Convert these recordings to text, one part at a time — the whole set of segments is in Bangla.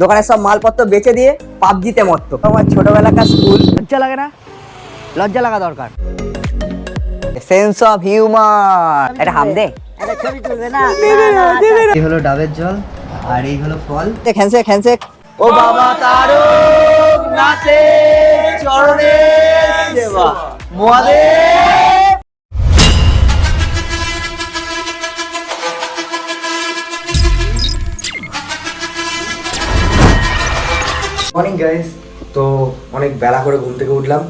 দোকানের সব মালপত্র বেচে দিয়ে পাবজিতে মত্ত। আমার ছোটবেলাকার স্কুল, লজ্জা লাগে না? লজ্জা লাগা দরকার। Sense of humour. এটা হাম দে, ছবি তুলবে না। এই হলো ডাবের জল আর এই হলো ফল। খেনসে খেনসে ও বাবা তারো নাচে চরণে সেবা মহাদেব। মর্নিং গাইস, তো অনেক বেলা করে ঘুম থেকে উঠলাম।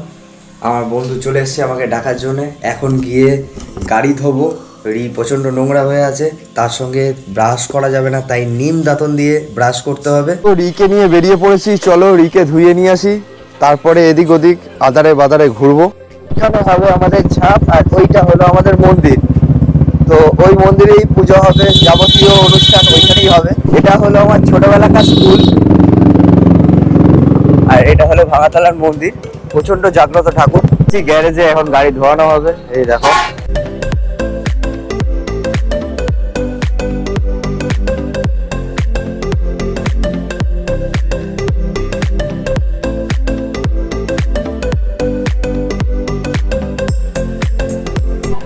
আমার বন্ধু চলে এসেছে আমাকে ডাকার জন্য। এখন গিয়ে গাড়ি ধোবো। প্রচণ্ড নোংরা হয়ে আছে, তার সঙ্গে ব্রাশ করা যাবে না, তাই নিম দাঁতন দিয়ে ব্রাশ করতে হবে। তো রিকে নিয়ে বেরিয়ে পড়েছি, চলো রিকে ধুয়ে নিয়ে আসি, তারপরে এদিক ওদিক আদারে বাদারে ঘুরবো। এখানে হবে আমাদের ছাপ আর ওইটা হলো আমাদের মন্দির। তো ওই মন্দিরেই পুজো হবে, যাবতীয় অনুষ্ঠান ওইখানেই হবে। এটা হলো আমার ছোটবেলাকার স্কুল আর এটা হলো ভাঙাতলার মন্দির। প্রচন্ড জাগ্রত ঠাকুর। গ্যারেজে এখন গাড়ি ধোয়ানো হবে, এই দেখো।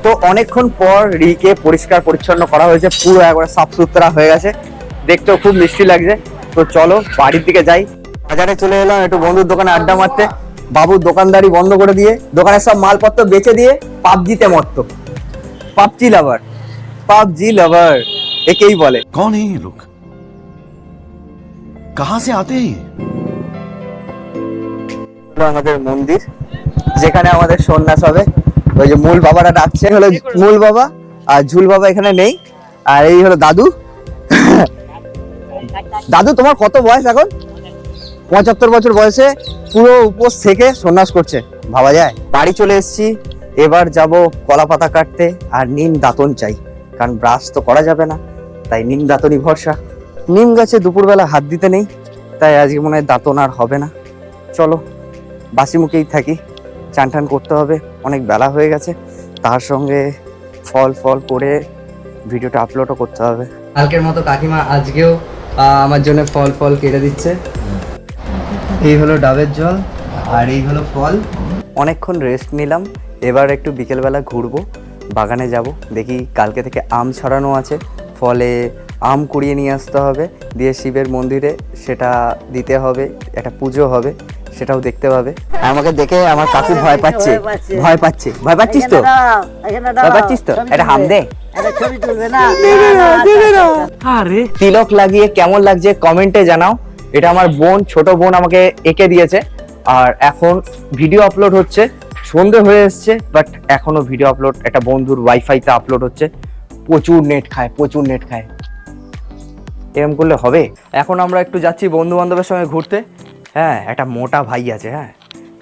তো অনেকক্ষণ পর রিকে পরিষ্কার পরিচ্ছন্ন করা হয়েছে, পুরো একবারে সাফ সুতরা হয়ে গেছে, দেখতেও খুব মিষ্টি লাগছে। তো চলো বাড়ির দিকে যাই। বাজারে চলে এলাম একটু বন্ধুর দোকানে আড্ডা মারতে। বাবু দোকানদারি বন্ধ করে দিয়ে দোকানের সব মালপত্র বেচে দিয়ে পাবজিতে মত্ত। পাবজি লাভার, পাবজি লাভার একেই বলে। कौन है ये लोग? कहां से आते हैं? আমাদের মন্দির, যেখানে আমাদের সন্ন্যাস হবে। ওই যে মূল বাবারা ডাকছে, হলো মূল বাবা, আর ঝুল বাবা এখানে নেই। আর এই হলো দাদু। দাদু তোমার কত বয়স এখন? 75 বছর বয়সে পুরো উপোস থেকে সন্ন্যাস করছে, ভাবা যায়। বাড়ি চলে এসেছি, এবার যাব কলা পাতা কাটতে আর নিম দাঁতন চাই, কারণ ব্রাশ তো করা যাবে না, তাই নিম দাঁতনই ভরসা। নিম গাছে দুপুরবেলা হাত দিতে নেই, তাই আজকে মনে হয় দাঁতন আর হবে না। চলো বাসি মুখেই থাকি, চান টান করতে হবে, অনেক বেলা হয়ে গেছে। তার সঙ্গে ফল ফল করে ভিডিওটা আপলোডও করতে হবে। কালকের মতো কাকিমা আজকেও আমার জন্য ফল ফল কেটে দিচ্ছে। এই হলো ডাবের জল আর এই হলো ফল। অনেকক্ষণ রেস্ট নিলাম, এবার একটু বিকেলবেলা ঘুরবো, বাগানে যাব। দেখি কালকে থেকে আম ছড়ানো আছে, ফলে আম কুড়িয়ে নিয়ে আসতে হবে, দিয়ে শিবের মন্দিরে সেটা দিতে হবে, একটা পুজো হবে, সেটাও দেখতে পাবে। আমাকে দেখে আমার কাকু ভয় পাচ্ছে, ভয় পাচ্ছে। ভয় পাচ্ছিস তো? ভয় পাচ্ছিস তো? এটা হাম দে, ছবি তুলবে না। আরে তিলক লাগিয়ে কেমন লাগছে কমেন্টে জানাও। এটা আমার বোন, ছোট বোন আমাকে এঁকে দিয়েছে। আর এখন ভিডিও আপলোড হচ্ছে, সন্ধে হয়ে এসছে, বাট এখনো ভিডিও আপলোড একটা বন্ধুর ওয়াইফাইতে আপলোড হচ্ছে। প্রচুর নেট খায়, প্রচুর নেট খায়। এরকম করলে হবে? এখন আমরা একটু যাচ্ছি বন্ধু বান্ধবের সঙ্গে ঘুরতে। হ্যাঁ, একটা মোটা ভাই আছে, হ্যাঁ,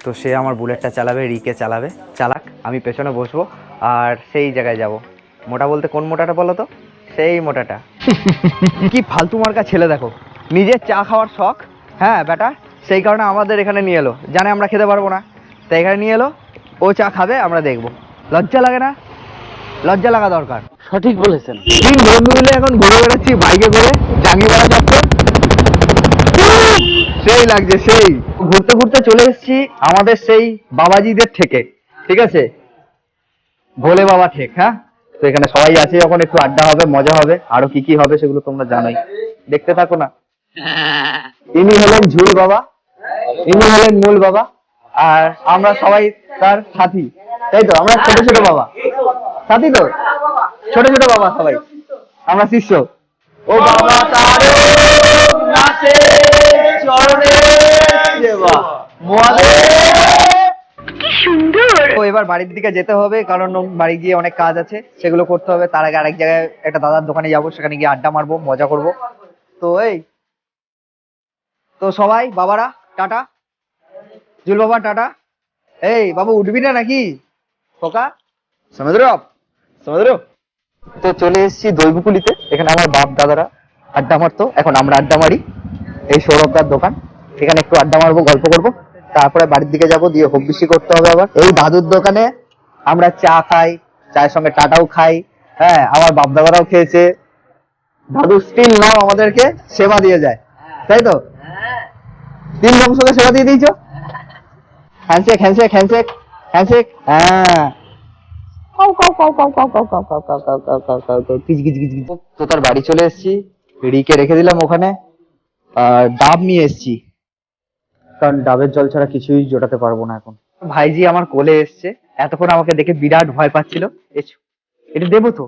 তো সে আমার বুলেটটা চালাবে, রিকে চালাবে, চালাক, আমি পেছনে বসবো আর সেই জায়গায় যাব। মোটা বলতে কোন মোটাটা বলো তো? সেই মোটাটা। কি ফালতু মার্কা ছেলে দেখো, নিজের চা খাওয়ার শখ, হ্যাঁ বেটা, সেই কারণে আমাদের এখানে নিয়ে এলো, জানে আমরা খেতে পারবো না, তাই এখানে নিয়ে এলো। ও চা খাবে, আমরা দেখবো। লজ্জা লাগে না? লজ্জা লাগা দরকার। সঠিক বলেছেন। তিন বন্ধু মিলে এখন ঘুরে বেড়াচ্ছি বাইকে করে, জাঙ্গি বেড়া চত্বর। সেই লাগছে, সেই ঘুরতে ঘুরতে চলে এসেছি আমাদের সেই বাবাজিদের থেকে, ঠিক আছে, ভোলে বাবা ঠেক। হ্যাঁ, তো এখানে সবাই আছে, যখন একটু আড্ডা হবে, মজা হবে, আরো কি কি হবে সেগুলো তোমরা জানোই, দেখতে থাকো না। ইনি হলেন ঝুল বাবা, ইনি হলেন মূল বাবা, আর আমরা সবাই তার সাথী, তাই তো? আমরা ছোট ছোট বাবা সাথী, তো ছোট ছোট বাবা সবাই আমরা শিষ্য। ও বাবা তারো নাচে চরণে সেবা মহাদেব। কি সুন্দর। তো এবার বাড়ির দিকে যেতে হবে, কারণ বাড়ি গিয়ে অনেক কাজ আছে, সেগুলো করতে হবে। তার আগে আরেক জায়গায় একটা দাদার দোকানে যাবো, সেখানে গিয়ে আড্ডা মারবো, মজা করব। তো এই তো সবাই বাবারা টাটা, জুল বাবা টাটা। এই বাবু উঠবি না নাকি খোকা? সমুদ্র। তো চলে এসেছি দইবুকুলিতে, এখানে আমার বাপ দাদারা আড্ডা মারতো, এখন আমরা আড্ডা মারি। এই সৌরভদার দোকান, এখানে একটু আড্ডা মারবো, গল্প করবো, তারপরে বাড়ির দিকে যাবো, দিয়ে হব্বিসি করতে হবে আবার। এই দাদুর দোকানে আমরা চা খাই, চায়ের সঙ্গে টাটাও খাই। হ্যাঁ, আমার বাপ দাদারাও খেয়েছে। দাদু স্টিল নাও আমাদেরকে সেবা দিয়ে যায়। তাই তো 3 বংশকে সেবা দিয়ে দিয়েছো। Handshake handshake handshake handshake. হ্যাঁ তো তার বাড়ি চলে এসেছি, রিকে রেখে দিলাম ওখানে, আর ডাব নিয়ে এসেছি, কারণ ডাবের জল ছাড়া কিছুই জোটাতে পারবো না এখন। ভাইজি আমার কোলে এসছে, এতক্ষণ আমাকে দেখে বিরাট ভয় পাচ্ছিল। এসো, এটা দেবো তো।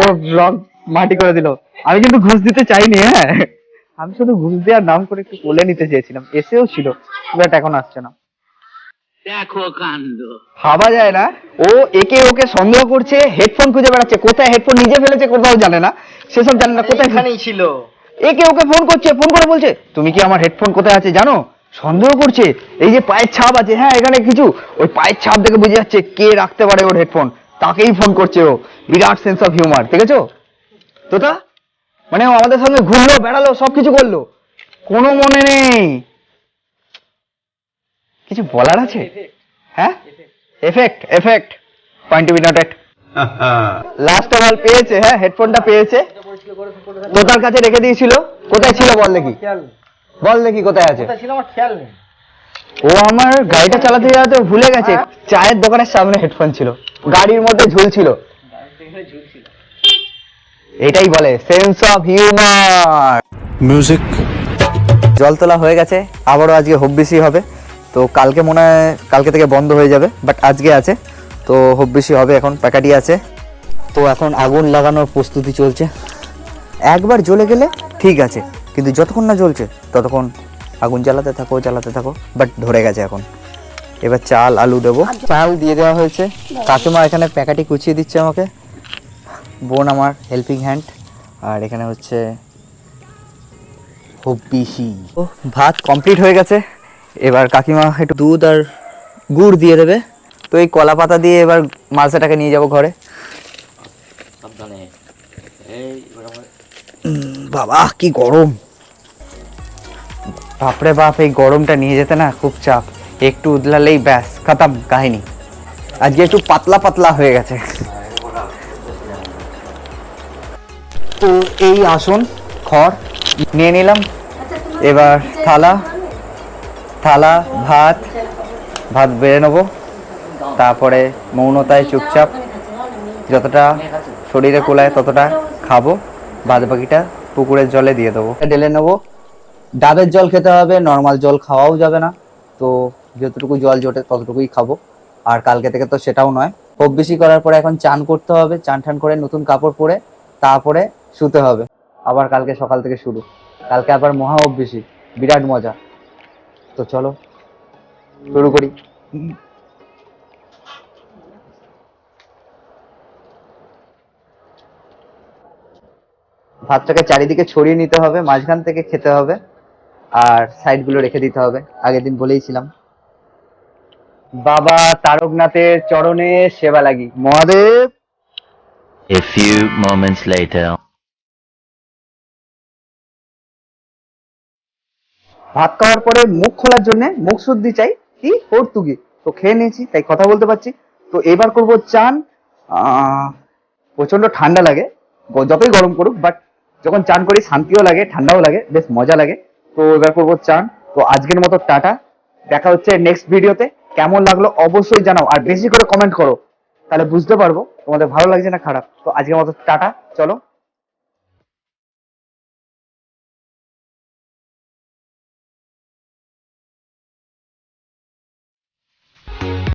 ও ব্লগ মাটি করে দিল। আমি কিন্তু ঘুষ দিতে চাইনি, হ্যাঁ আমি শুধু ঘুষ দেওয়ার নাম করে একটু কোলে নিতে চেয়েছিলাম, এসেও ছিল, বাট এখন আসছে না। দেখো কাণ্ড। ভাবা যায় না, ও একে ওকে সন্দেহ করছে, হেডফোন খুঁজে বেড়াচ্ছে, কোথায় হেডফোন নিজে ফেলেছে কোথাও জানে না, সেসব জানে না, কোথায় এখানেই ছিল। একে ওকে ফোন করছে, ফোন করে বলছে তুমি কি আমার হেডফোন কোথায় আছে জানো, সন্দেহ করছে। এই যে পায়ের ছাপ আছে, হ্যাঁ এখানে কিছু, ওই পায়ের ছাপ দেখে বুঝে যাচ্ছে কে রাখতে পারে ওর হেডফোন, তাকেই ফোন করছে ও। বিরাট সেন্স অফ হিউমার, দেখেছো তোতা? মানে ও আমাদের সঙ্গে ঘুরলো বেড়ালো সবকিছু করলো, কোনো মনে নেই। কিছু বলার আছে? হ্যাঁ effect effect point to be noted. Last of all পেয়েছে, হ্যাঁ হেডফোনটা পেয়েছে, তোতার কাছে রেখে দিয়েছিল। কোথায় ছিল বল দেখি, বল দেখি কোথায় আছে। ও আমার গাড়িটা চালাতে চালাতে ভুলে গেছে, চায়ের দোকানের সামনে হেডফোন ছিল, গাড়ির মধ্যে ঝুলছিল। এটাই বলে সেন্স অফ হিউমার। মিউজিক। জল তোলা হয়ে গেছে, আবারও আজকে হব্বিসি হবে। তো কালকে মনে হয় কালকে থেকে বন্ধ হয়ে যাবে, বাট আজকে আছে, তো হব্বিসি হবে। এখন প্যাকাটি আছে, তো এখন আগুন লাগানোর প্রস্তুতি চলছে। একবার জ্বলে গেলে ঠিক আছে, কিন্তু যতক্ষণ না জ্বলছে ততক্ষণ আগুন জ্বালাতে থাকো, বাট ধরে গেছে এখন। এবার চাল আলু দেবো, চাল দিয়ে দেওয়া হয়েছে। কাকিমা এখানে প্যাকাটি কুচিয়ে দিচ্ছে আমাকে, বোন আমার হেল্পিং হ্যান্ড, আর এখানে হচ্ছে হব্বিসি। ও ভাত কমপ্লিট হয়ে গেছে, এবার কাকিমা একটু দুধ আর গুড় দিয়ে দেবে। তো এই কলা পাতা দিয়ে এবার মালসাটাকে নিয়ে যাব ঘরে। বাবা কি গরম, বাপরে বাপ, এই গরমটা নিয়ে যেতে না খুব চাপ, একটু উদলালেই ব্যাস খতম কাহিনী। আজকে একটু পাতলা পাতলা হয়ে গেছে। তো এই আসন খড় নিয়ে নিলাম, এবার থালা ভাত বেড়ে নেবো, তারপরে মৌনতায় চুপচাপ যতটা শরীরে কোলায় ততটা খাবো, বাদ বাকিটা পুকুরের জলে দিয়ে দেবো, ঢেলে নেবো। ডাবের জল খেতে হবে, নর্মাল জল খাওয়াও যাবে না, তো যতটুকু জল জোটে ততটুকুই খাবো। আর কালকে থেকে তো সেটাও নয়, হব্বিসি করার পরে এখন চান করতে হবে, চান ঠান করে নতুন কাপড় পরে তারপরে শুতে হবে। আবার কালকে সকাল থেকে শুরু, কালকে আবার মহা হব্বিসি, বিরাট মজা। তো চলো শুরু করি। ভাতটাকে চারিদিকে ছড়িয়ে নিতে হবে, মাঝখান থেকে খেতে হবে, আর সাইড গুলো রেখে দিতে হবে, আগের দিন বলেইছিলাম। বাবা তারকনাথের চরণে সেবা লাগি, Mahadev. A few moments later. ভাত খাওয়ার পরে মুখ খোলার জন্য মুখ শুদ্ধি চাই, কি হর্তুকি, তো খেয়ে নিয়েছি তাই কথা বলতে পারছি। তো এবার করব চান। প্রচন্ড ঠান্ডা লাগে, যতই গরম করুক, বাট যখন চান করি শান্তিও লাগে, ঠান্ডাও লাগে, বেশ মজা লাগে। তো এবার করবো চান। তো আজকের মতো টাটা, দেখা হচ্ছে নেক্সট ভিডিওতে। কেমন লাগলো অবশ্যই জানাও, আর বেশি করে কমেন্ট করো, তাহলে বুঝতে পারবো তোমাদের ভালো লাগছে না খারাপ। তো আজকের মতো টাটা, চলো।